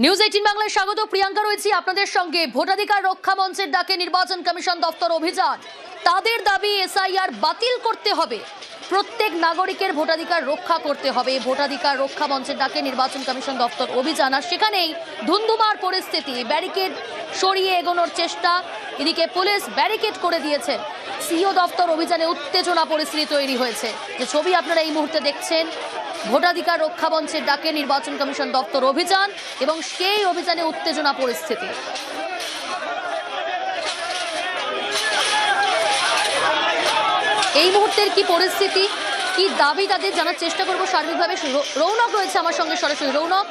News 18 বাংলায় স্বাগত। প্রিয়াঙ্কা রয়েছি আপনাদের সঙ্গে। ভোটাধিকার রক্ষা মঞ্চের ডাকে নির্বাচন কমিশন দপ্তর অভিযান। তাদের দাবি এসআইআর বাতিল করতে হবে, প্রত্যেক নাগরিকের ভোটাধিকার রক্ষা করতে হবে। ভোটাধিকার রক্ষা মঞ্চের ডাকে নির্বাচন কমিশন দপ্তর অভিযান, আর সেখানেই ধুন্ধুমার পরিস্থিতি। ব্যারিকেড সরিয়ে এগোনোর চেষ্টা, এদিকে পুলিশ ব্যারিকেড করে দিয়েছেন। সিও দপ্তর অভিযানে উত্তেজনা পরিস্থিতি তৈরি হয়েছে। যে ছবি আপনারা এই মুহূর্তে দেখছেন, ভোটাধিকার রক্ষা মঞ্চের ডাকে নির্বাচন কমিশন দপ্তর অভিযান এবং সেই অভিযানে উত্তেজনা পরিস্থিতি। এই মুহূর্তের কি পরিস্থিতি, কি দাবি তাদের জানার চেষ্টা করবো সার্বিকভাবে। রৌনক রয়েছে আমার সঙ্গে সরাসরি। রৌনক,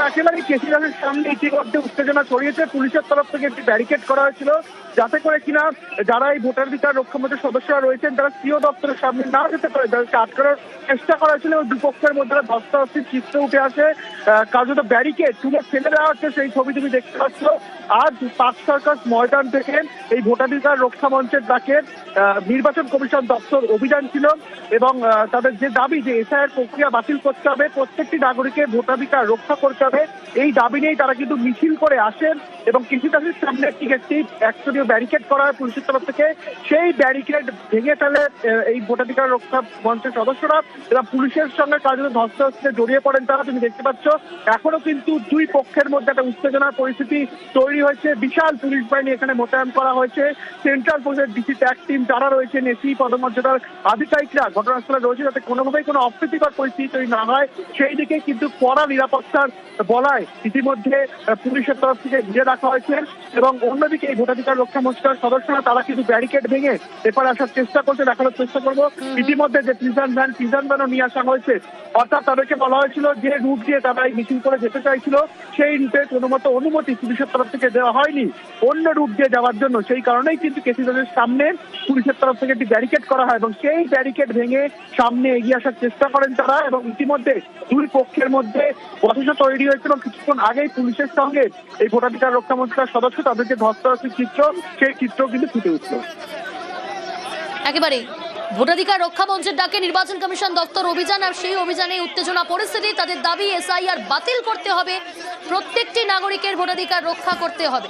একেবারে কেসিদাসের সামনে ইতিমধ্যে উত্তেজনা ছড়িয়েছে। পুলিশের তরফ থেকে একটি ব্যারিকেড করা হয়েছিল যাতে করে কিনা যারা এই ভোটাধিকার রক্ষা মঞ্চের সদস্যরা রয়েছেন তারা সিও দপ্তরের সামনে না যেতে পারে, তাদেরকে আটকানোর চেষ্টা করা হয়েছিল। দুপক্ষের মধ্যে ধস্তাধস্তির চিত্র উঠে আসে। কার্যত ব্যারিকেড তুলে ফেলে দেওয়া হচ্ছে, সেই ছবি তুমি দেখতে পাচ্ছ। আজ পার্ক সার্কাস ময়দান থেকে এই ভোটাধিকার রক্ষা মঞ্চের ডাকে নির্বাচন কমিশন দপ্তর অভিযান ছিল এবং তাদের যে দাবি যে এসআইআর প্রক্রিয়া বাতিল করতে হবে, প্রত্যেকটি নাগরিকের ভোটাধিকার রক্ষা করতে হবে, এই দাবি নিয়েই তারা কিন্তু মিছিল করে আসেন এবং কৃষিকাজের সামনে একটি একশরীয় ব্যারিকেড করা হয় পুলিশের তরফ থেকে। সেই ব্যারিকেড ভেঙে ফেলে এই ভোটাধিকার রক্ষা মঞ্চের সদস্যরা এবং পুলিশের সঙ্গে কার্যত ধস্তাধস্তিতে জড়িয়ে পড়েন তারা। তুমি দেখতে পাচ্ছ এখনো কিন্তু দুই পক্ষের মধ্যে একটা উত্তেজনার পরিস্থিতি তৈরি হয়েছে। বিশাল পুলিশ বাহিনী এখানে মোতায়েন করা হয়েছে। সেন্ট্রাল পুলিশের ডিসি ট্যাগ টিম যারা রয়েছেন, এসি পদমর্যাদার আধিকারিকরা ঘটনাস্থলে রয়েছে যাতে কোনোভাবেই কোনো অপ্রীতিকর পরিস্থিতি তৈরি না হয় সেই দিকে কিন্তু কড়া নিরাপত্তার বলায় ইতিমধ্যে পুলিশের তরফ থেকে ঘিরে রাখা হয়েছে এবং অন্যদিকে এই ভোটাধিকার রক্ষা মঞ্চের সদস্যরা তারা কিন্তু ব্যারিকেড ভেঙে এপারে আসার চেষ্টা করছে। দেখানোর চেষ্টা করবো ইতিমধ্যে যে প্রিজন ভ্যানও নিয়ে আসা হয়েছে, অর্থাৎ তাদেরকে বলা হয়েছিল যে রুট দিয়ে তারা এই মিছিল করে যেতে চাইছিল সেই রুটে কোনো মতো অনুমতি পুলিশের তরফ থেকে দেওয়া হয়নি অন্য রুট দিয়ে যাওয়ার জন্য। সেই কারণেই কিন্তু কেসিদাসের সামনে পুলিশের তরফ থেকে একটি ব্যারিকেড করা হয় এবং সেই ব্যারিকেড ভেঙে সামনে এগিয়ে আসার চেষ্টা করেন তারা এবং ইতিমধ্যে দুই পক্ষের মধ্যে বচসা তৈরি হয়েছে এবং কিছুক্ষণ আগেই পুলিশের সঙ্গে এই ভোটাধিকার রক্ষা মঞ্চের সদস্য তাদের যে ধস্তাধস্তির চিত্র, সেই চিত্র কিন্তু ফুটে উঠল। একেবারেই ভোটাধিকার রক্ষা মঞ্চের ডাকে নির্বাচন কমিশন দপ্তর অভিযান, আর সেই অভিযানে উত্তেজনা পরিস্থিতি। তাদের দাবি এসআইআর বাতিল করতে হবে, প্রত্যেকটি নাগরিকের ভোটাধিকার রক্ষা করতে হবে।